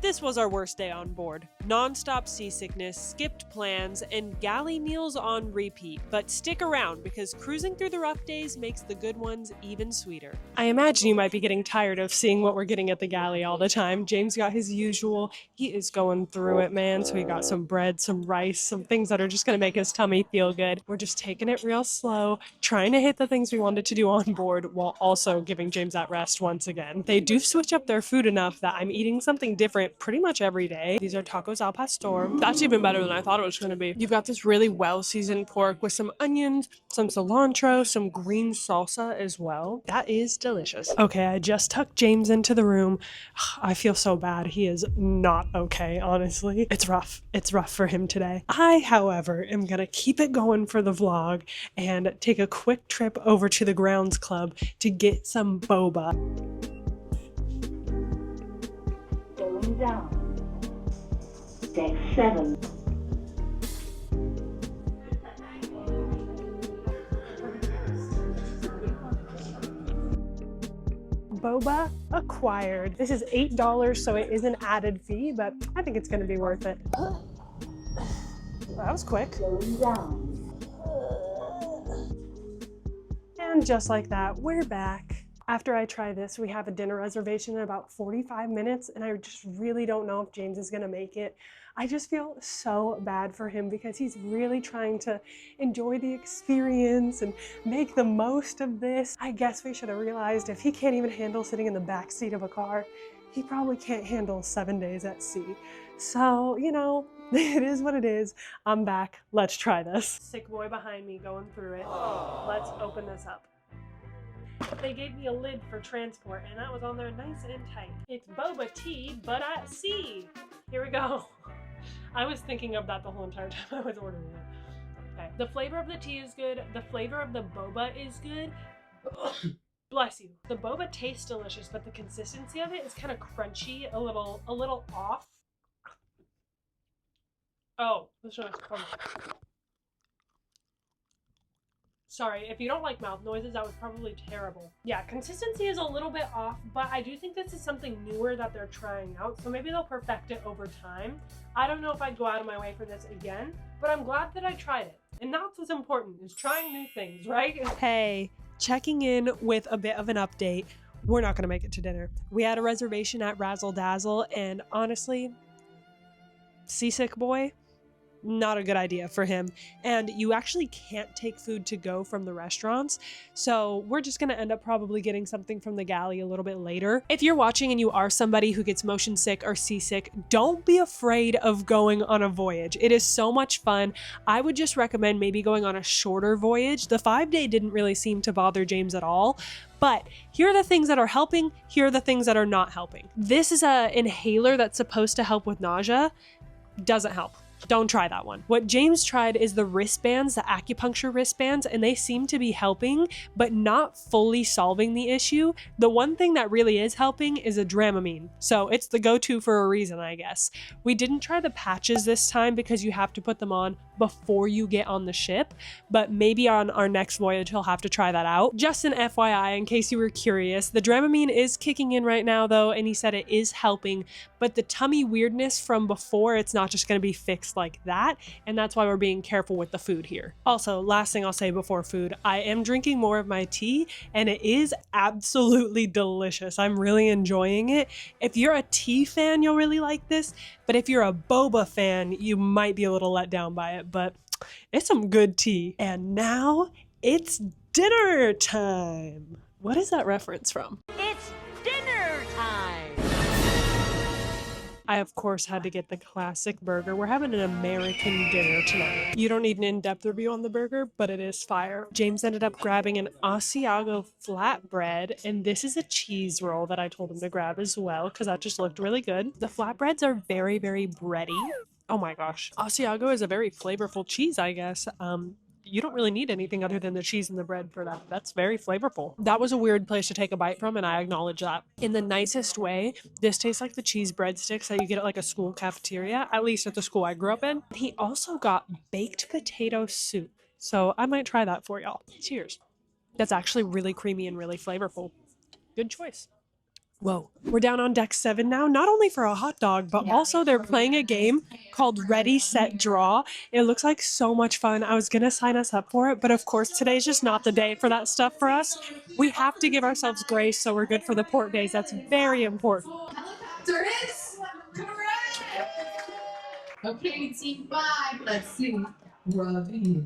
This was our worst day on board. Nonstop seasickness, skipped plans, and galley meals on repeat. But stick around because cruising through the rough days makes the good ones even sweeter. I imagine you might be getting tired of seeing what we're getting at the galley all the time. James got his usual. He is going through it, man. So he got some bread, some rice, some things that are just going to make his tummy feel good. We're just taking it real slow, trying to hit the things we wanted to do on board while also giving James that rest once again. They do switch up their food enough that I'm eating something different pretty much every day. These are tacos al pastor. That's even better than I thought it was going to be. You've got this really well-seasoned pork with some onions, some cilantro, some green salsa as well. That is delicious. Okay, I just tucked James into the room. I feel so bad. He is not okay, honestly. It's rough. It's rough for him today. I, however, am going to keep it going for the vlog and take a quick trip over to the grounds club to get some boba. Going down. Deck 7. Boba acquired. This is $8, so it is an added fee, but I think it's going to be worth it. Well, that was quick. Going down. And just like that, we're back. After I try this, we have a dinner reservation in about 45 minutes, and I just really don't know if James is going to make it. I just feel so bad for him because he's really trying to enjoy the experience and make the most of this. I guess we should have realized if he can't even handle sitting in the back seat of a car, he probably can't handle 7 days at sea. So, you know, it is what it is. I'm back. Let's try this. Sick boy behind me going through it. Let's open this up. They gave me a lid for transport, and that was on there nice and tight. It's boba tea, but at sea. Here we go. I was thinking of that the whole entire time I was ordering it. Okay. The flavor of the tea is good. The flavor of the boba is good. Bless you. The boba tastes delicious, but the consistency of it is kind of crunchy, a little off. Oh, this one is fun. Sorry, if you don't like mouth noises, that was probably terrible. Yeah, consistency is a little bit off, but I do think this is something newer that they're trying out, so maybe they'll perfect it over time. I don't know if I'd go out of my way for this again, but I'm glad that I tried it. And that's what's important, is trying new things, right? Hey, checking in with a bit of an update. We're not gonna make it to dinner. We had a reservation at Razzle Dazzle, and honestly, seasick boy, not a good idea for him. And you actually can't take food to go from the restaurants. So we're just gonna end up probably getting something from the galley a little bit later. If you're watching and you are somebody who gets motion sick or seasick, don't be afraid of going on a voyage. It is so much fun. I would just recommend maybe going on a shorter voyage. The 5-day didn't really seem to bother James at all. But here are the things that are helping, here are the things that are not helping. This is an inhaler that's supposed to help with nausea. Doesn't help. Don't try that one. What James tried is the wristbands, the acupuncture wristbands, and they seem to be helping, but not fully solving the issue. The one thing that really is helping is a Dramamine. So it's the go-to for a reason, I guess. We didn't try the patches this time because you have to put them on before you get on the ship, but maybe on our next voyage he'll have to try that out. Just an FYI in case you were curious, the Dramamine is kicking in right now though, and he said it is helping, but the tummy weirdness from before, it's not just going to be fixed like that, and that's why we're being careful with the food here. Also, last thing I'll say before food, I am drinking more of my tea, and it is absolutely delicious. I'm really enjoying it. If you're a tea fan, you'll really like this, but if you're a boba fan, you might be a little let down by it, but it's some good tea. And now it's dinner time. What is that reference from? It's dinner time! I, of course, had to get the classic burger. We're having an American dinner tonight. You don't need an in-depth review on the burger, but it is fire. James ended up grabbing an Asiago flatbread, and this is a cheese roll that I told him to grab as well, because that just looked really good. The flatbreads are very, very bready. Oh my gosh. Asiago is a very flavorful cheese, I guess. You don't really need anything other than the cheese and the bread for that. That's very flavorful. That was a weird place to take a bite from, and I acknowledge that. In the nicest way, this tastes like the cheese breadsticks that you get at like a school cafeteria, at least at the school I grew up in. He also got baked potato soup, so I might try that for y'all. Cheers. That's actually really creamy and really flavorful. Good choice. Whoa, we're down on deck 7 now, not only for a hot dog, but also they're playing a game called Ready, Set, Draw. It looks like so much fun. I was gonna sign us up for it, but of course today's just not the day for that stuff for us. We have to give ourselves grace so we're good for the port days. That's very important. Helicopter is correct. Okay, team 5, let's see. Robbie.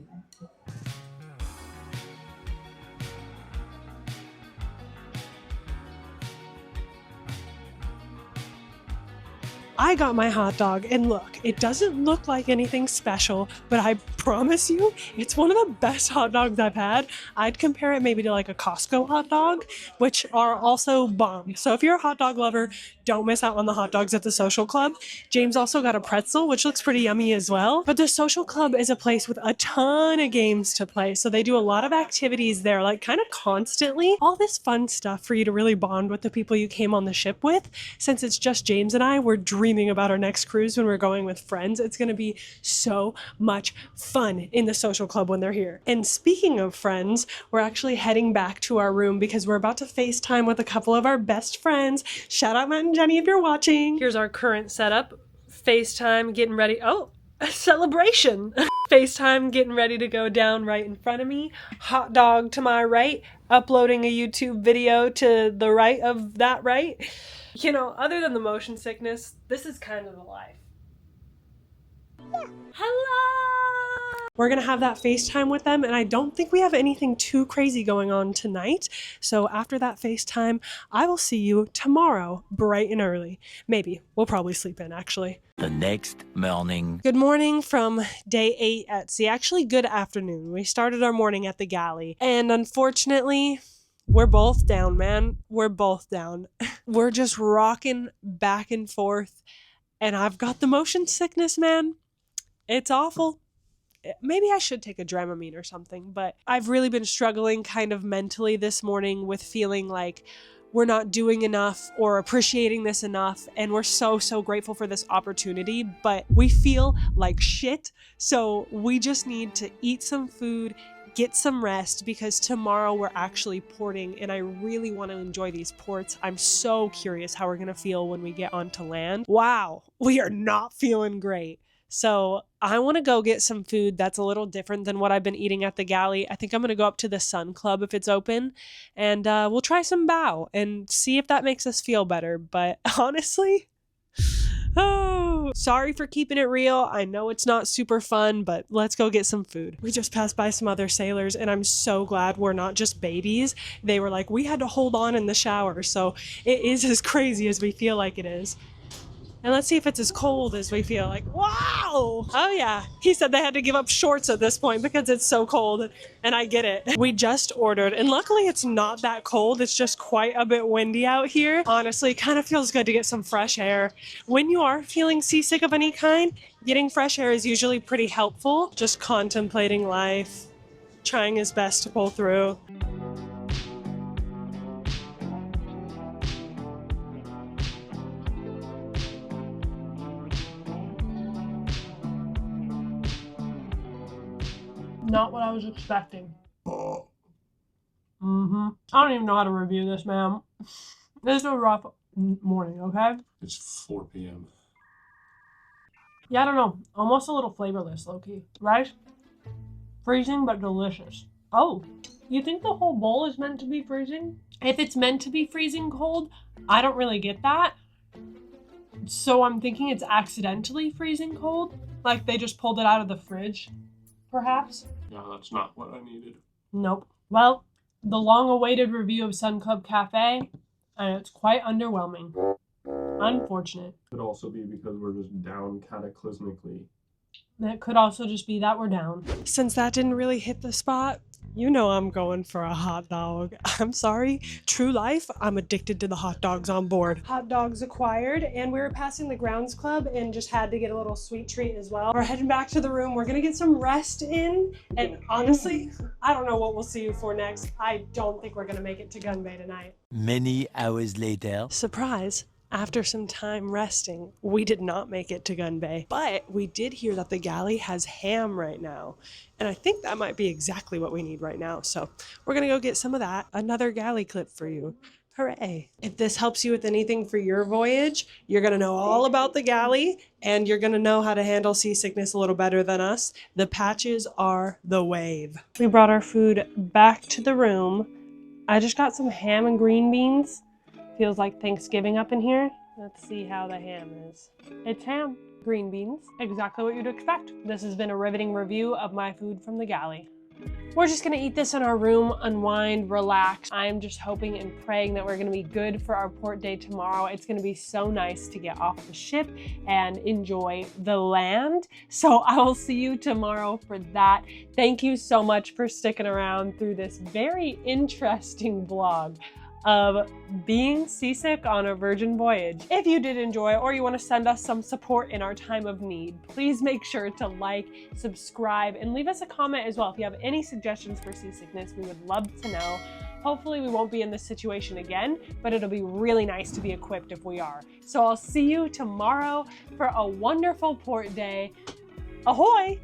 I got my hot dog, and look, it doesn't look like anything special, but I promise you, it's one of the best hot dogs I've had. I'd compare it maybe to like a Costco hot dog, which are also bomb. So if you're a hot dog lover, don't miss out on the hot dogs at the Social Club. James also got a pretzel, which looks pretty yummy as well. But the Social Club is a place with a ton of games to play, so they do a lot of activities there, like kind of constantly. All this fun stuff for you to really bond with the people you came on the ship with. Since it's just James and I, we're dreaming about our next cruise when we're going with friends. It's going to be so much fun in the Social Club when they're here. And speaking of friends, we're actually heading back to our room because we're about to FaceTime with a couple of our best friends. Shout out Matt and Jenny if you're watching. Here's our current setup. FaceTime getting ready. Oh, a celebration. FaceTime getting ready to go down right in front of me. Hot dog to my right. Uploading a YouTube video to the right of that right. You know, other than the motion sickness, this is kind of the life. Yeah. Hello! We're gonna have that FaceTime with them, and I don't think we have anything too crazy going on tonight. So after that FaceTime, I will see you tomorrow, bright and early. Maybe. We'll probably sleep in, actually. The next morning. Good morning from day 8 at sea. Actually, good afternoon. We started our morning at the Galley, and unfortunately, we're both down, man. We're both down. We're just rocking back and forth, and I've got the motion sickness, man. It's awful. Maybe I should take a Dramamine or something, but I've really been struggling kind of mentally this morning with feeling like we're not doing enough or appreciating this enough, and we're so grateful for this opportunity, but we feel like shit, so we just need to eat some food, get some rest, because tomorrow we're actually porting and I really want to enjoy these ports. I'm so curious how we're going to feel when we get onto land. Wow, we are not feeling great. So I want to go get some food that's a little different than what I've been eating at the Galley. I think I'm going to go up to the Sun Club if it's open, and we'll try some bao and see if that makes us feel better. But honestly, oh, sorry for keeping it real. I know it's not super fun, but let's go get some food. We just passed by some other sailors, and I'm so glad we're not just babies. They were like, we had to hold on in the shower, so it is as crazy as we feel like it is. And let's see if it's as cold as we feel like. Wow! Oh yeah. He said they had to give up shorts at this point because it's so cold, and I get it. We just ordered, and luckily it's not that cold. It's just quite a bit windy out here. Honestly, it kind of feels good to get some fresh air. When you are feeling seasick of any kind, getting fresh air is usually pretty helpful. Just contemplating life, trying his best to pull through. Not what I was expecting. I don't even know how to review this, ma'am. This is a rough morning, okay? It's 4 p.m. Yeah, I don't know. Almost a little flavorless, low-key. Rice? Freezing, but delicious. Oh, you think the whole bowl is meant to be freezing? If it's meant to be freezing cold, I don't really get that. So I'm thinking it's accidentally freezing cold? Like they just pulled it out of the fridge, perhaps? No, that's not what I needed. Nope. Well, the long-awaited review of Sun Club Cafe, and it's quite underwhelming. Unfortunate. Could also be because we're just down cataclysmically. It could also just be that we're down. Since that didn't really hit the spot, you know I'm going for a hot dog. I'm sorry. True life, I'm addicted to the hot dogs on board. Hot dogs acquired, and we were passing the grounds club and just had to get a little sweet treat as well. We're heading back to the room. We're gonna get some rest in, and honestly, I don't know what we'll see you for next. I don't think we're gonna make it to Gunbae tonight. Many hours later. Surprise. After some time resting, we did not make it to Gunbae, but we did hear that the Galley has ham right now, and I think that might be exactly what we need right now, so we're gonna go get some of that. Another Galley clip for you. Hooray. If this helps you with anything for your voyage, you're going to know all about the galley and you're going to know how to handle seasickness a little better than us. The patches are the wave. We brought our food back to the room. I just got some ham and green beans. Feels like Thanksgiving up in here. Let's see how the ham is. It's ham, green beans, exactly what you'd expect. This has been a riveting review of my food from the galley. We're just gonna eat this in our room, unwind, relax. I'm just hoping and praying that we're gonna be good for our port day tomorrow. It's gonna be so nice to get off the ship and enjoy the land. So I will see you tomorrow for that. Thank you so much for sticking around through this very interesting vlog of being seasick on a Virgin voyage. If you did enjoy or you want to send us some support in our time of need, please make sure to like, subscribe, and leave us a comment as well. If you have any suggestions for seasickness, we would love to know. Hopefully we won't be in this situation again, but it'll be really nice to be equipped if we are. So I'll see you tomorrow for a wonderful port day. Ahoy!